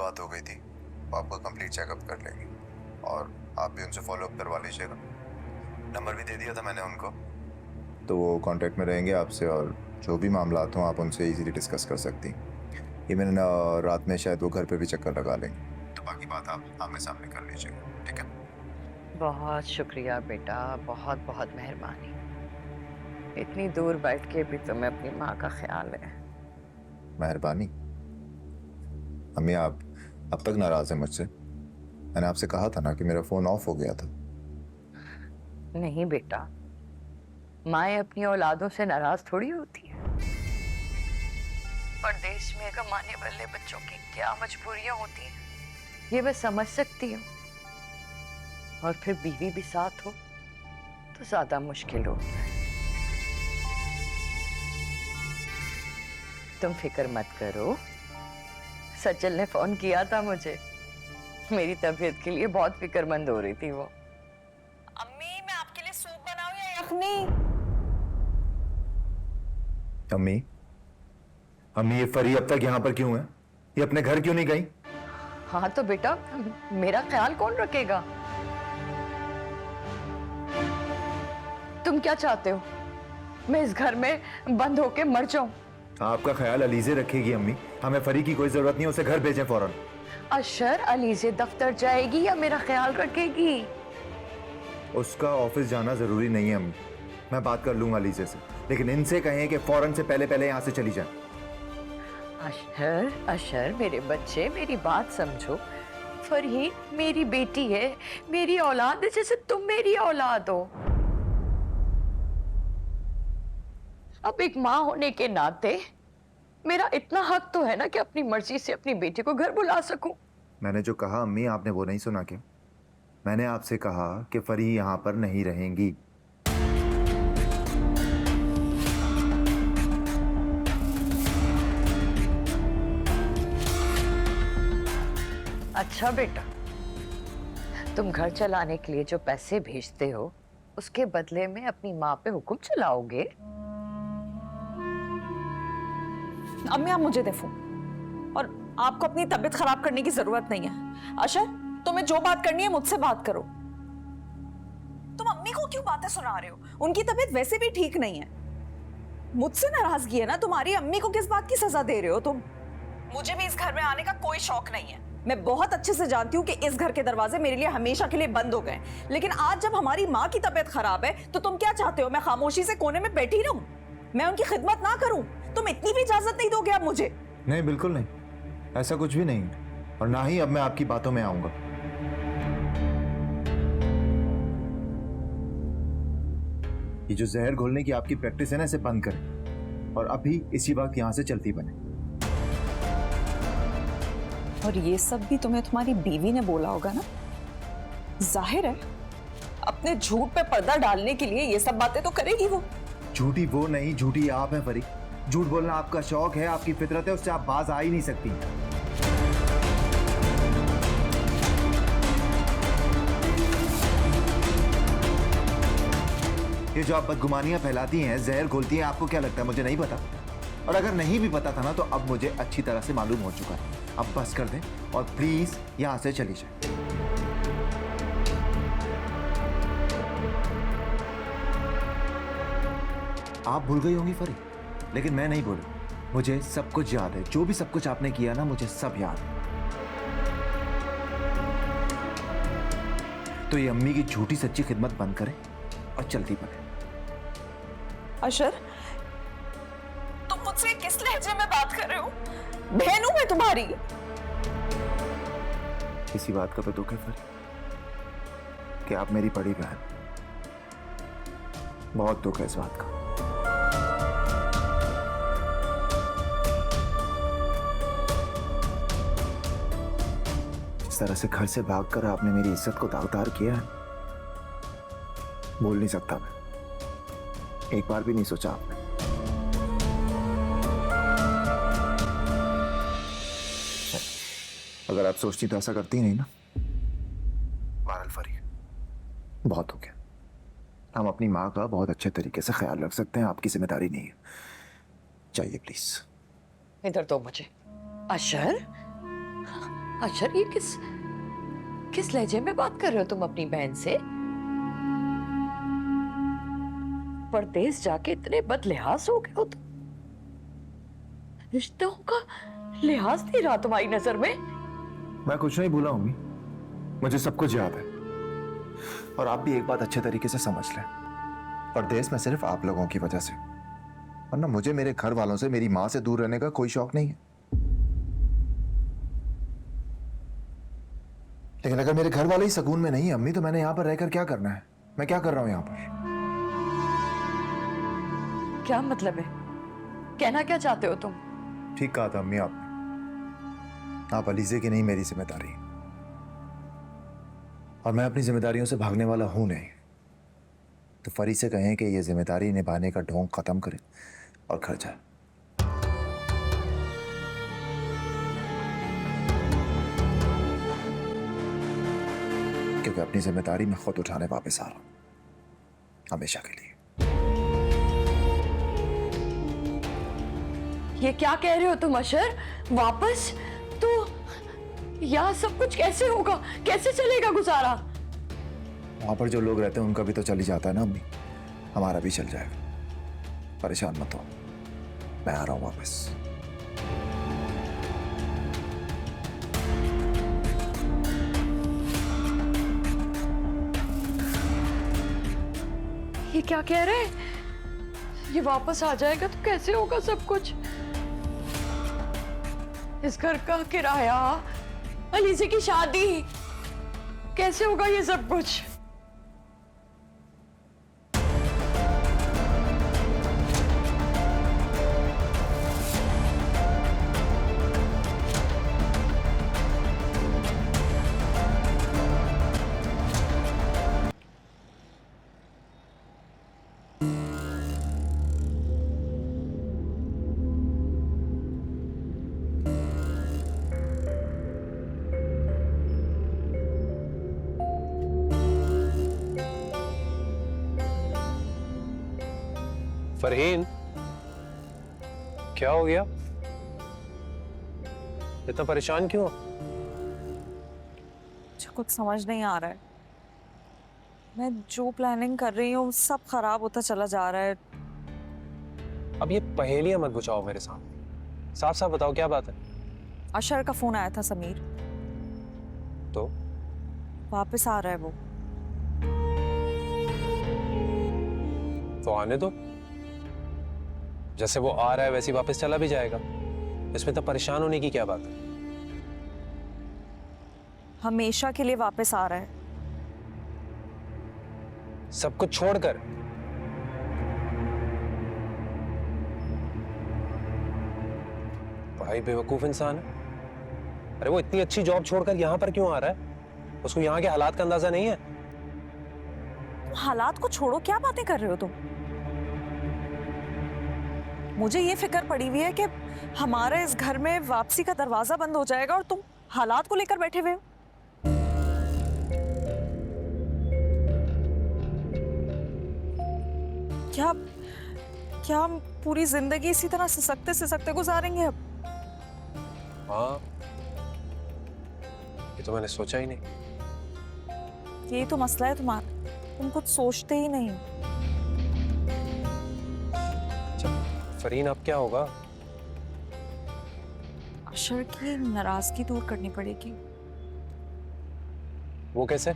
बात हो गई थी, वो आपका कंप्लीट चेकअप कर लेंगे और आप भी उनसे फॉलोअप करवा लीजिएगा। नंबर भी दे दिया था मैंने उनको, तो वो कांटेक्ट में रहेंगे आपसे और जो भी मामलात हों आप उनसे इजीली डिस्कस कर सकती। इवन रात में शायद वो घर पे भी चक्कर लगा लेंगे, तो बाकी बात आप आमने सामने कर लीजिएगा, ठीक है? बहुत शुक्रिया बेटा, बहुत बहुत मेहरबानी। इतनी दूर बैठ के भी तुम्हें अपनी माँ का ख्याल है। मेहरबानी। अम्मी आप अब तक नाराज हैं मुझसे? मैंने आपसे कहा था ना कि मेरा फ़ोन ऑफ हो गया था। नहीं बेटा, माएँ अपनी औलादों से नाराज थोड़ी होती है। परदेश में कमाने वाले बच्चों की क्या मजबूरियां होती हैं, ये मैं समझ सकती हूँ। और फिर बीवी भी साथ हो तो ज्यादा मुश्किल होता है। तुम फिक्र मत करो, सचल ने फोन किया था मुझे, मेरी तबीयत के लिए बहुत फिक्रमंद हो रही थी वो। अम्मी मैं आपके लिए सूप बनाऊं या यखनी? अम्मी, अम्मी ये फरी अब तक यहाँ पर क्यों है? ये अपने घर क्यों नहीं गई? हाँ तो बेटा, मेरा ख्याल कौन रखेगा? तुम क्या चाहते हो, मैं इस घर में बंद होके मर जाऊं? आपका ख्याल अलीजे रखेगी अम्मी, हमें फरी की कोई जरूरत नहीं, उसे घर भेजें फौरन। अशर अलीजे दफ्तर जाएगी या मेरा ख्याल रखेगी? उसका ऑफिस जाना जरूरी नहीं है अम्मी, मैं बात कर लूंगा अलीजे से, लेकिन इनसे कहें कि फौरन से पहले पहले यहाँ से चली जाए। अशर अशर मेरे बच्चे, मेरी बात समझो। फरहीन मेरी बेटी है, मेरी औलाद है, जैसे तुम मेरी औलाद हो। अब एक माँ होने के नाते मेरा इतना हक तो है ना कि अपनी मर्जी से अपनी बेटी को घर बुला सकूं। मैंने जो कहा अम्मी, आपने वो नहीं सुना क्या? मैंने आपसे कहा कि फरी यहाँ पर नहीं रहेंगी। अच्छा बेटा, तुम घर चलाने के लिए जो पैसे भेजते हो उसके बदले में अपनी माँ पे हुक्म चलाओगे? अम्मी आप मुझे दे फोन, और आपको अपनी तबीयत खराब करने की जरूरत नहीं है। अशर तुम्हें जो बात करनी है मुझसे बात करो। तुम अम्मी को क्यों बातें सुना रहे हो? उनकी तबीयत वैसे भी ठीक नहीं है। मुझसे नाराजगी है ना तुम्हारी? अम्मी को किस बात की सजा दे रहे हो तुम? मुझे भी इस घर में आने का कोई शौक नहीं है। मैं बहुत अच्छे से जानती हूँ कि इस घर के दरवाजे मेरे लिए हमेशा के लिए बंद हो गए, लेकिन आज जब हमारी माँ की तबीयत खराब है तो तुम क्या चाहते हो? मैं खामोशी से कोने में बैठी रहूं, मैं उनकी खिदमत ना करूं? तुम इतनी भी इजाजत नहीं दोगे आप मुझे? नहीं, बिल्कुल नहीं, ऐसा कुछ भी नहीं, और ना ही अब मैं आपकी बातों में आऊंगा। ये जो जहर घोलने की आपकी प्रैक्टिस है ना, इसे बंद करें और अभी इसी वक्त यहां से चलती बने। और ये सब भी तुम्हें तुम्हारी बीवी ने बोला होगा ना? जाहिर है अपने झूठ पे पर्दा डालने के लिए ये सब बातें तो करेगी वो। झूठी वो नहीं, झूठी आप हैं फरी। झूठ बोलना आपका शौक है, आपकी फितरत है, उससे आप बाज आ ही नहीं सकती। ये जो आप बदगुमानियां फैलाती हैं, जहर घोलती हैं, आपको क्या लगता है मुझे नहीं पता? और अगर नहीं भी पता था ना तो अब मुझे अच्छी तरह से मालूम हो चुका है। अब बस कर दें और प्लीज यहां से चली जाए। आप भूल गई होंगी फरी, लेकिन मैं नहीं भूलू। मुझे सब कुछ याद है, जो भी सब कुछ आपने किया ना, मुझे सब याद है। तो ये अम्मी की झूठी सच्ची खिदमत बंद करें और चलती पड़े। अशर तुम मुझसे किस लहजे में बात कर रहे हो? बहन हूं मैं तुम्हारी। इसी बात का तो दुख है फिर कि आप मेरी बड़ी बहन। बहुत दुख है इस बात का। इस तरह से घर से भागकर आपने मेरी इज्जत को दागदार किया है, बोल नहीं सकता मैं। एक बार भी नहीं सोचा आपने। अगर आप सोचती तो ऐसा करती नहीं ना। बहरहाल फरी, बहुत हो गया। हम अपनी माँ का बहुत अच्छे तरीके से ख्याल रख सकते हैं, आपकी जिम्मेदारी नहीं है। चाहिए प्लीज। इधर दो मुझे। अशर अशर, ये किस लहजे में बात कर रहे हो तुम अपनी बहन से? परदेश जाके इतने बदलिहाज हो गए हो तुम। रिश्तों का लिहाज नहीं रहा तुम्हारी नजर में। मैं कुछ नहीं भूला मम्मी, मुझे सब कुछ याद है। और आप भी एक बात अच्छे तरीके से समझ लें, परदेश में सिर्फ आप लोगों की वजह से, वरना मुझे मेरे घर वालों से, मेरी माँ से दूर रहने का कोई शौक नहीं है। लेकिन अगर मेरे घर वाले ही सुकून में नहीं है अम्मी, तो मैंने यहां पर रहकर क्या करना है? मैं क्या कर रहा हूं यहां पर? क्या मतलब है? कहना क्या चाहते हो तुम? ठीक कहा था अम्मी आपने, आप अलीजे की नहीं, मेरी जिम्मेदारी। और मैं अपनी जिम्मेदारियों से भागने वाला हूं नहीं। तो फरी से कहें कि ये जिम्मेदारी निभाने का ढोंग खत्म करे और घर जाए। क्योंकि अपनी जिम्मेदारी मैं खुद उठाने वापस आ रहा हूं, हमेशा के लिए। ये क्या कह रहे हो तुम अशर? वापस? तो यहाँ सब कुछ कैसे होगा? कैसे चलेगा गुजारा? वहां पर जो लोग रहते हैं उनका भी तो चल ही जाता है ना अम्मी, हमारा भी चल जाएगा। परेशान मत हो, मैं आ रहा हूं वापस। ये क्या कह रहे? ये वापस आ जाएगा तो कैसे होगा सब कुछ? इस घर का किराया, अलीजे की शादी, कैसे होगा ये सब कुछ? फरहीन, क्या हो गया? इतना परेशान क्यों? मुझे कुछ समझ नहीं आ रहा है। मैं जो प्लानिंग कर रही हूँ सब खराब होता चला जा रहा है। अब ये पहेलियां मत बुझाओ मेरे सामने, साफ साफ बताओ क्या बात है? अशर का फोन आया था समीर, तो वापस आ रहा है वो। आने दो, जैसे वो आ रहा है वैसे ही वापस चला भी जाएगा। इसमें तो परेशान होने की क्या बात है? हमेशा के लिए वापस आ रहा है। सब कुछ छोड़कर? भाई बेवकूफ इंसान है। अरे वो इतनी अच्छी जॉब छोड़कर यहां पर क्यों आ रहा है? उसको यहाँ के हालात का अंदाजा नहीं है? हालात को छोड़ो, क्या बातें कर रहे हो तुम? मुझे ये फिक्र पड़ी हुई है कि हमारे इस घर में वापसी का दरवाजा बंद हो जाएगा और तुम हालात को लेकर बैठे हुए हो। क्या क्या हम पूरी जिंदगी इसी तरह सिसकते सिसकते गुजारेंगे अब? हाँ, ये तो मैंने सोचा ही नहीं। यही तो मसला है तुम्हारा, तुम कुछ सोचते ही नहीं। फरीन, अब क्या होगा? अशर की नाराजगी दूर करनी पड़ेगी। वो कैसे?